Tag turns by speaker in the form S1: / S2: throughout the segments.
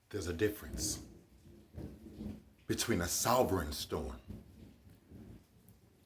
S1: There's a difference between a sovereign storm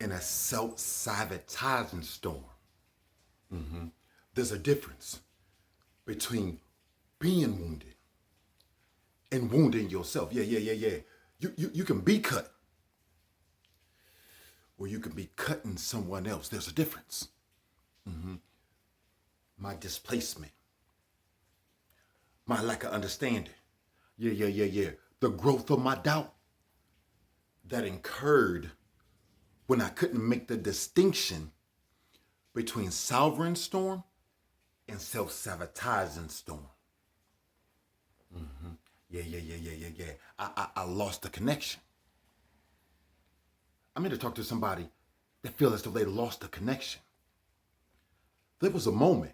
S1: and a self-sabotaging storm. There's a difference between being wounded and wounding yourself. Yeah. You can be cut, or you can be cutting someone else. There's a difference. My displacement, my lack of understanding. Yeah. The growth of my doubt that incurred when I couldn't make the distinction between sovereign storm and self-sabotaging storm. Yeah. I lost the connection. I'm here to talk to somebody that feels as though they lost the connection. There was a moment.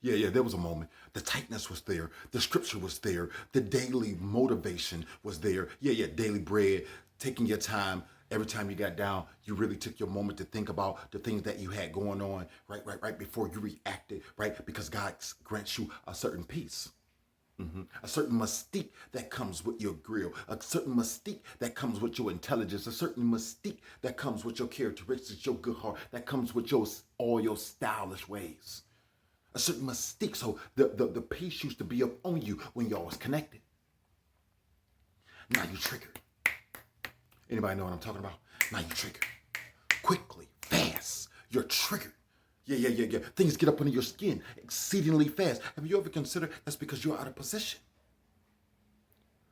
S1: Yeah, there was a moment. The tightness was there. The scripture was there. The daily motivation was there. Yeah, daily bread, taking your time. Every time you got down, you really took your moment to think about the things that you had going on right before you reacted, right? Because God grants you a certain peace. A certain mystique that comes with your grill, a certain mystique that comes with your intelligence, a certain mystique that comes with your characteristics, your good heart, that comes with all your stylish ways. A certain mystique, so the peace used to be up on you when y'all was connected. Now you triggered. Anybody know what I'm talking about? Now you triggered. Quickly, fast, you're triggered. Yeah. Things get up under your skin exceedingly fast. Have you ever considered that's because you're out of position?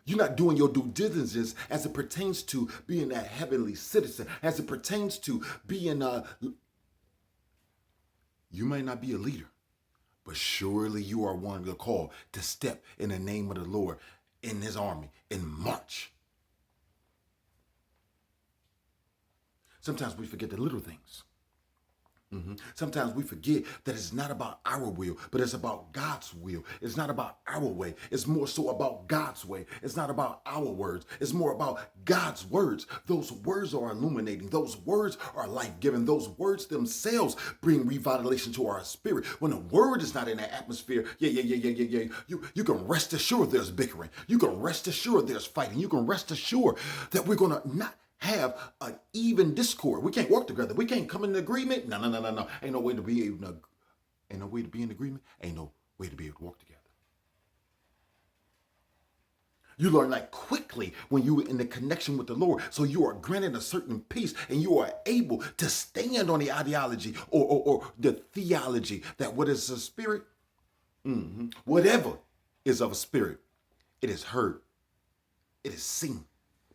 S1: You're not doing your due diligence as it pertains to being a heavenly citizen, as it pertains to being you may not be a leader, but surely you are one of the called to step in the name of the Lord in his army and march. Sometimes we forget the little things. Sometimes we forget that it's not about our will, but it's about God's will. It's not about our way. It's more so about God's way. It's not about our words. It's more about God's words. Those words are illuminating. Those words are life-giving. Those words themselves bring revitalization to our spirit. When the word is not in that atmosphere, you can rest assured there's bickering. You can rest assured there's fighting. You can rest assured that we're going to not have an even discord. We can't work together. We can't come in agreement. No. Ain't no way to be able to, ain't no way to be in agreement. Ain't no way to be able to work together. You learn that quickly when you are in the connection with the Lord. So you are granted a certain peace and you are able to stand on the ideology or the theology that what is a spirit, whatever is of a spirit, it is heard, it is seen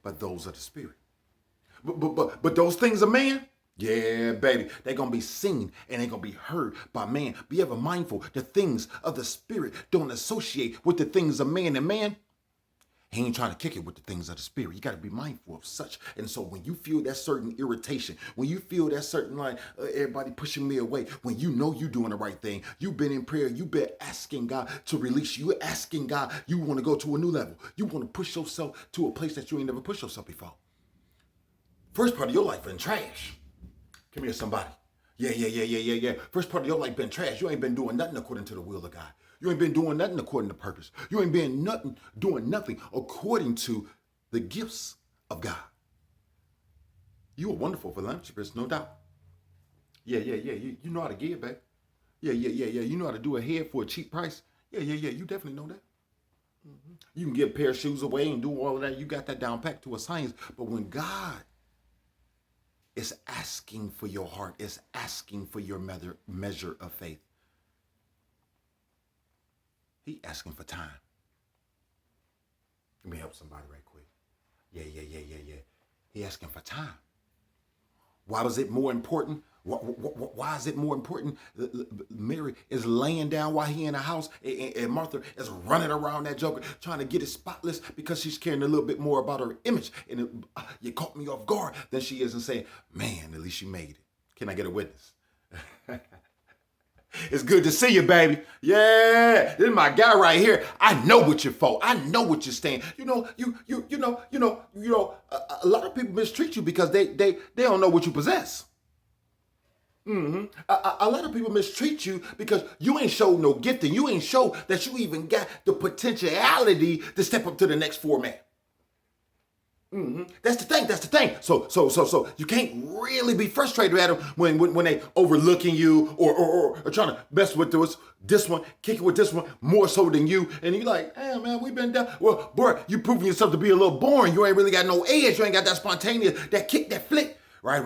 S1: by those of the spirit. But those things of man, yeah, baby, they're going to be seen and they're going to be heard by man. Be ever mindful, the things of the spirit don't associate with the things of man. And man, he ain't trying to kick it with the things of the spirit. You got to be mindful of such. And so when you feel that certain irritation, when you feel that certain like everybody pushing me away, when you know you're doing the right thing, you've been in prayer, you've been asking God to release you, asking God, you want to go to a new level. You want to push yourself to a place that you ain't never pushed yourself before. First part of your life been trash. Come here, somebody. Yeah. First part of your life been trash. You ain't been doing nothing according to the will of God. You ain't been doing nothing according to purpose. You ain't been doing nothing according to the gifts of God. You a wonderful philanthropist, no doubt. Yeah. You know how to give, babe. Yeah. You know how to do a head for a cheap price. Yeah. You definitely know that. You can give a pair of shoes away and do all of that. You got that down pat to a science. But when God is asking for your heart, is asking for your measure of faith, he asking for time. Let me help somebody right quick. Yeah. He asking for time. Why was it more important? Why is it more important? Mary is laying down while he in the house, and Martha is running around that joker trying to get it spotless because she's caring a little bit more about her image. And you caught me off guard than she is and saying, man, at least you made it. Can I get a witness? It's good to see you, baby. Yeah, this is my guy right here. I know what you're for. I know what you're saying. You know, a lot of people mistreat you because they don't know what you possess. A lot of people mistreat you because you ain't show no gifting. You ain't show that you even got the potentiality to step up to the next format. That's the thing. That's the thing. So you can't really be frustrated at them when they overlooking you or trying to mess with this one, kick it with this one more so than you. And you're like, hey man, we've been down. Well, bro, you proving yourself to be a little boring. You ain't really got no edge. You ain't got that spontaneous, that kick, that flick. Right.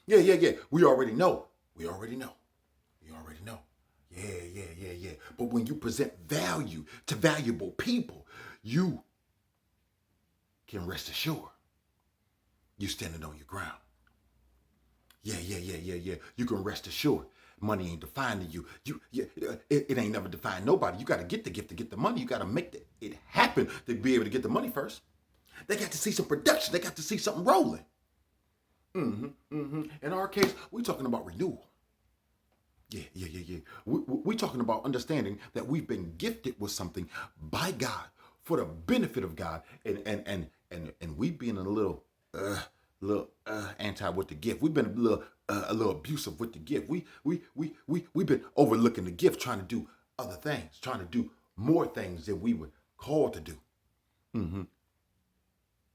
S1: Yeah. We already know. Yeah. But when you present value to valuable people, you can rest assured you standing on your ground. Yeah. You can rest assured money ain't defining you. It ain't never defined nobody. You got to get the gift to get the money. You got to make it happen to be able to get the money first. They got to see some production. They got to see something rolling. In our case, we're talking about renewal. Yeah. We're talking about understanding that we've been gifted with something by God for the benefit of God, and we being a little anti with the gift. We've been a little abusive with the gift. We've been overlooking the gift, trying to do other things, trying to do more things than we were called to do.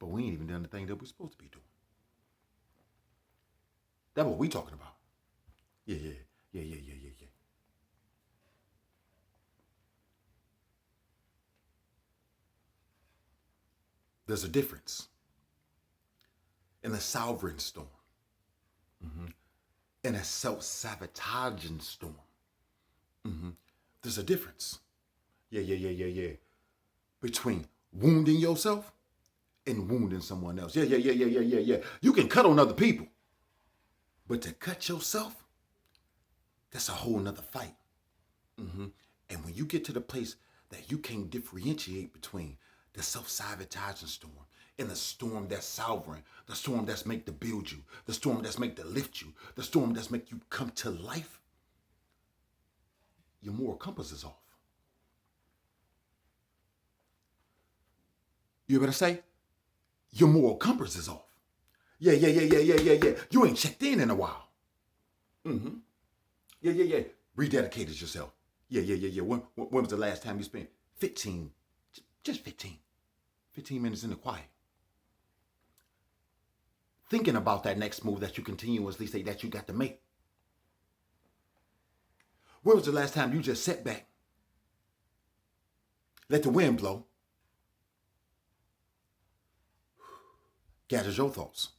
S1: But we ain't even done the thing that we're supposed to be doing. That's what we talking about. Yeah. There's a difference in a sovereign storm and a self-sabotaging storm. There's a difference. Yeah. Between wounding yourself and wounding someone else. Yeah. You can cut on other people, but to cut yourself, that's a whole nother fight. And when you get to the place that you can't differentiate between the self-sabotaging storm and the storm that's sovereign, the storm that's make to build you, the storm that's make to lift you, the storm that's make you come to life, your moral compass is off. You better say, your moral compass is off. Yeah. You ain't checked in a while. Yeah. Rededicated yourself. Yeah. When was the last time you spent 15 minutes in the quiet? Thinking about that next move that you continuously say that you got to make. When was the last time you just sat back, let the wind blow, gathers your thoughts?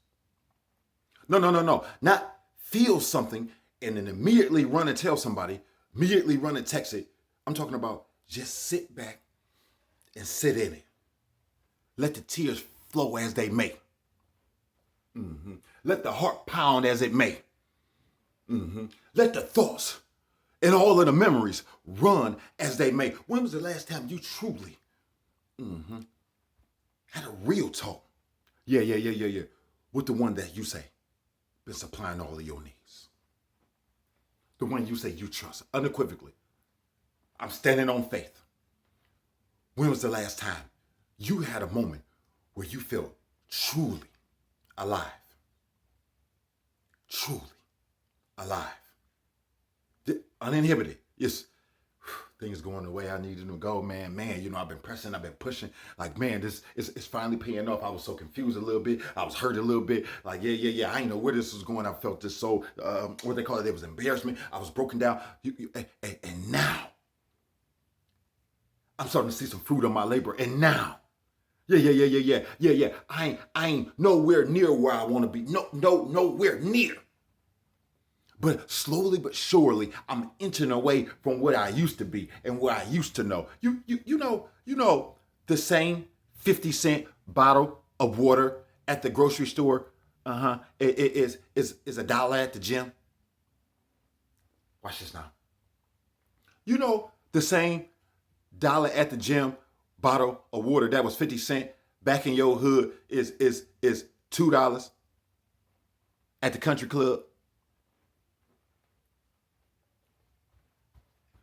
S1: No. Not feel something and then immediately run and tell somebody, immediately run and text it. I'm talking about just sit back and sit in it. Let the tears flow as they may. Let the heart pound as it may. Let the thoughts and all of the memories run as they may. When was the last time you truly had a real talk? Yeah. With the one that you say been supplying all of your needs. The one you say you trust unequivocally. I'm standing on faith. When was the last time you had a moment where you felt truly alive? Truly alive. Uninhibited. Yes. Things going the way I needed them to go, man. I've been pressing, I've been pushing. Like, man, this is finally paying off. I was so confused a little bit. I was hurt a little bit. Like, yeah. I didn't know where this was going. I felt this so, what they call it, there was embarrassment. I was broken down. And now, I'm starting to see some fruit on my labor. And now, yeah. I ain't nowhere near where I want to be. Nowhere near. But slowly but surely, I'm inching away from what I used to be and what I used to know. You know, the same 50-cent bottle of water at the grocery store, is $1 at the gym. Watch this now. You know, the same $1 at the gym bottle of water that was 50 cents back in your hood is $2 at the country club.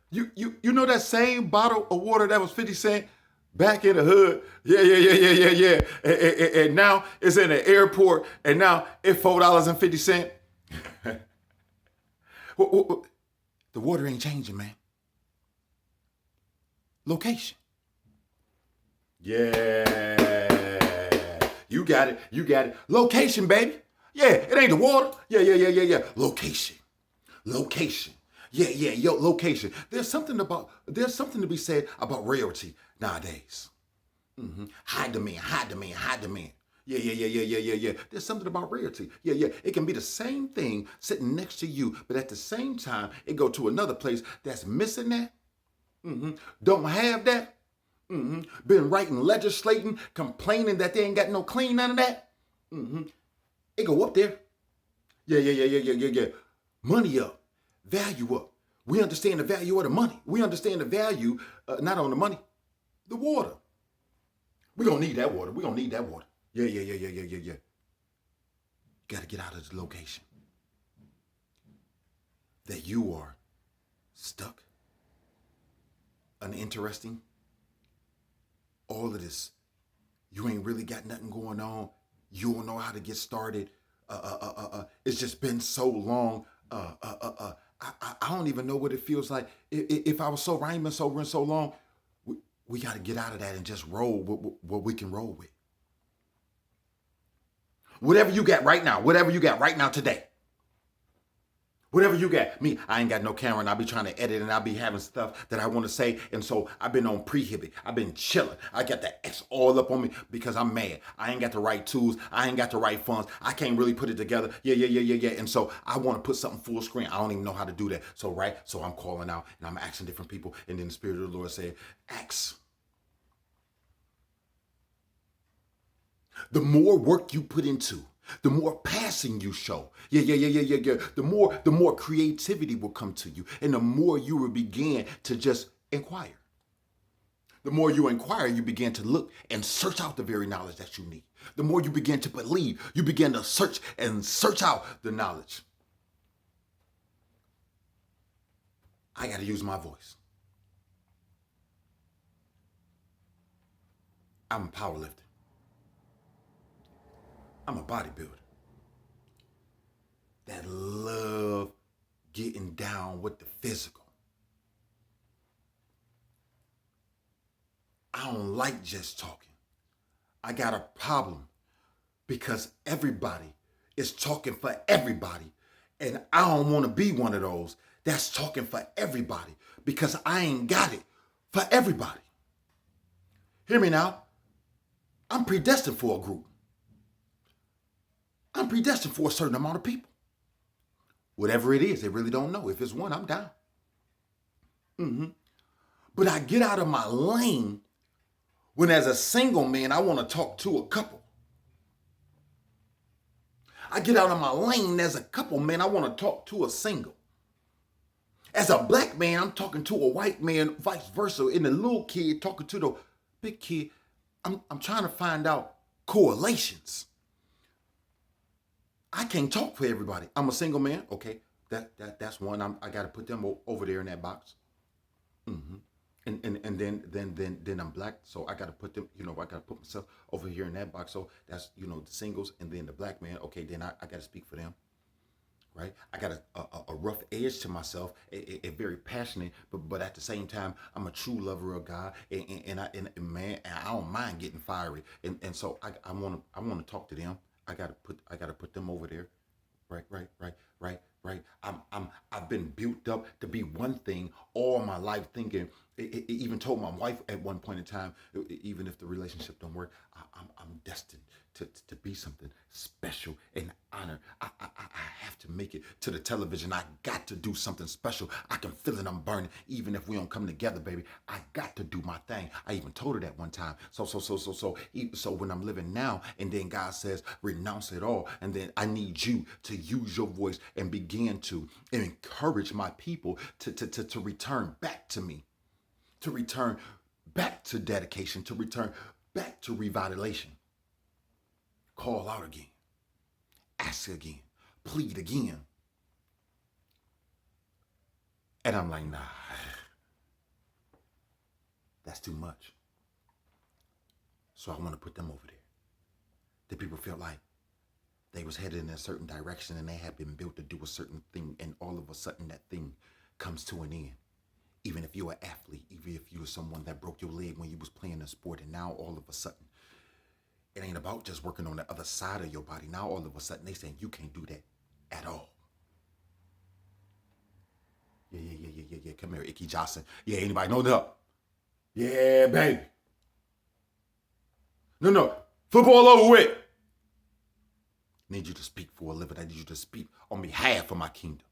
S1: You know that same bottle of water that was 50 cents back in the hood? Yeah. And now it's in the airport and now it's $4.50. The water ain't changing, man. Location. Yeah. You got it. You got it. Location, baby. Yeah, it ain't the water. Yeah. Location. Location. Yeah, yo, location. There's something to be said about rarity nowadays. High demand. Yeah. There's something about rarity. Yeah. It can be the same thing sitting next to you, but at the same time, it go to another place that's missing that. Don't have that. Been writing, legislating, complaining that they ain't got no clean, none of that. It go up there. Yeah. Money up, value up. We understand the value of the money. We understand the value, not on the money, the water. We're going to need that water. Yeah. You got to get out of the location that you are stuck, uninteresting, all of this. You ain't really got nothing going on. You don't know how to get started. It's just been so long. I don't even know what it feels like. If I was sober, I ain't been sober in so long. We got to get out of that and just roll with what we can roll with. Whatever you got right now today. Whatever you got. Me, I ain't got no camera and I'll be trying to edit and I'll be having stuff that I want to say. And so I've been on prohibit. I've been chilling. I got the X all up on me because I'm mad. I ain't got the right tools. I ain't got the right funds. I can't really put it together. Yeah. And so I want to put something full screen. I don't even know how to do that. So I'm calling out and I'm asking different people. And then the Spirit of the Lord said, ask. The more work you put into, the more passing you show. Yeah. The more creativity will come to you. And the more you will begin to just inquire. The more you inquire, you begin to look and search out the very knowledge that you need. The more you begin to believe, you begin to search out the knowledge. I got to use my voice. I'm a powerlifter. I'm a bodybuilder that love getting down with the physical. I don't like just talking. I got a problem because everybody is talking for everybody. And I don't want to be one of those that's talking for everybody because I ain't got it for everybody. Hear me now. I'm predestined for a group. I'm predestined for a certain amount of people. Whatever it is, they really don't know. If it's one, I'm down. But I get out of my lane when as a single man, I want to talk to a couple. I get out of my lane as a couple, man, I want to talk to a single. As a black man, I'm talking to a white man, vice versa. And the little kid talking to the big kid. I'm trying to find out correlations. I can't talk for everybody. I'm a single man. Okay, that's one. I got to put them over there in that box. And then I'm black, so I got to put them. I got to put myself over here in that box. So that's the singles, and then the black man. Okay, then I got to speak for them, right? I got a rough edge to myself, a very passionate, but at the same time, I'm a true lover of God, and I don't mind getting fiery, and so I want to talk to them. I gotta put them over there. Right. I've been built up to be one thing all my life thinking. It even told my wife at one point in time, even if the relationship don't work, I'm destined to be something special and honor. I have to make it to the television. I got to do something special. I can feel it. I'm burning. Even if we don't come together, baby, I got to do my thing. I even told her that one time. So when I'm living now, and then God says, renounce it all. And then I need you to use your voice and begin to encourage my people to return back to me, to return back to dedication, to return back to revitalization. Call out again, ask again, plead again. And I'm like, nah, that's too much. So I want to put them over there. The people feel like They was headed in a certain direction and they had been built to do a certain thing, and all of a sudden that thing comes to an end. Even if you're an athlete, even if you were someone that broke your leg when you was playing a sport, and now all of a sudden, it ain't about just working on the other side of your body. Now all of a sudden they saying you can't do that at all. Yeah. Come here, Icky Johnson. Yeah, anybody know that? Yeah, baby. No. Football over with. Need you to speak for a living. I need you to speak on behalf of my kingdom.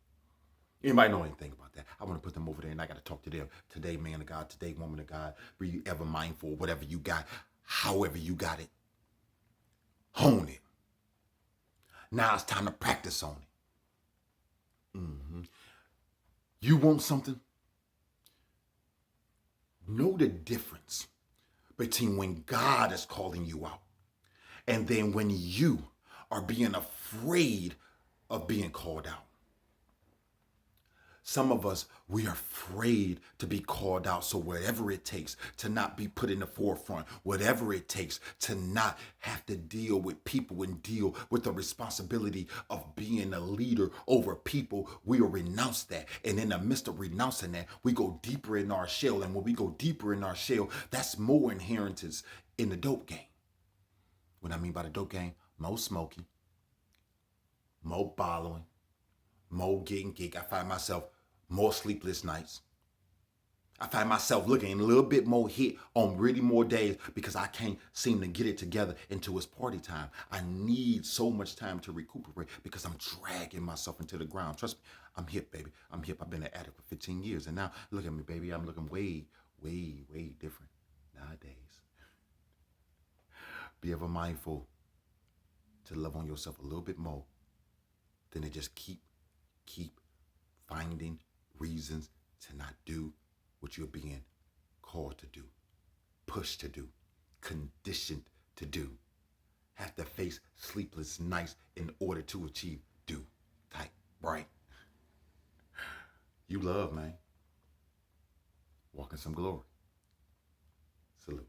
S1: Anybody know anything about that? I want to put them over there and I got to talk to them. Today, man of God. Today, woman of God. Be ever mindful, whatever you got, however you got it. Hone it. Now it's time to practice on it. You want something? Know the difference between when God is calling you out and then when you are being afraid of being called out. Some of us, we are afraid to be called out. So whatever it takes to not be put in the forefront, whatever it takes to not have to deal with people and deal with the responsibility of being a leader over people, we will renounce that. And in the midst of renouncing that, we go deeper in our shell. And when we go deeper in our shell, that's more inheritance in the dope game. What I mean by the dope game, more smoking, more following, more getting gig. I find myself more sleepless nights. I find myself looking a little bit more hit on really more days because I can't seem to get it together until it's party time. I need so much time to recuperate because I'm dragging myself into the ground. Trust me, I'm hip, baby. I'm hip. I've been an addict for 15 years. And now, look at me, baby. I'm looking way different nowadays. Be ever mindful to love on yourself a little bit more than to just keep finding reasons to not do what you're being called to do, pushed to do, conditioned to do, have to face sleepless nights in order to achieve do type, right? You love, man. Walk in some glory. Salute.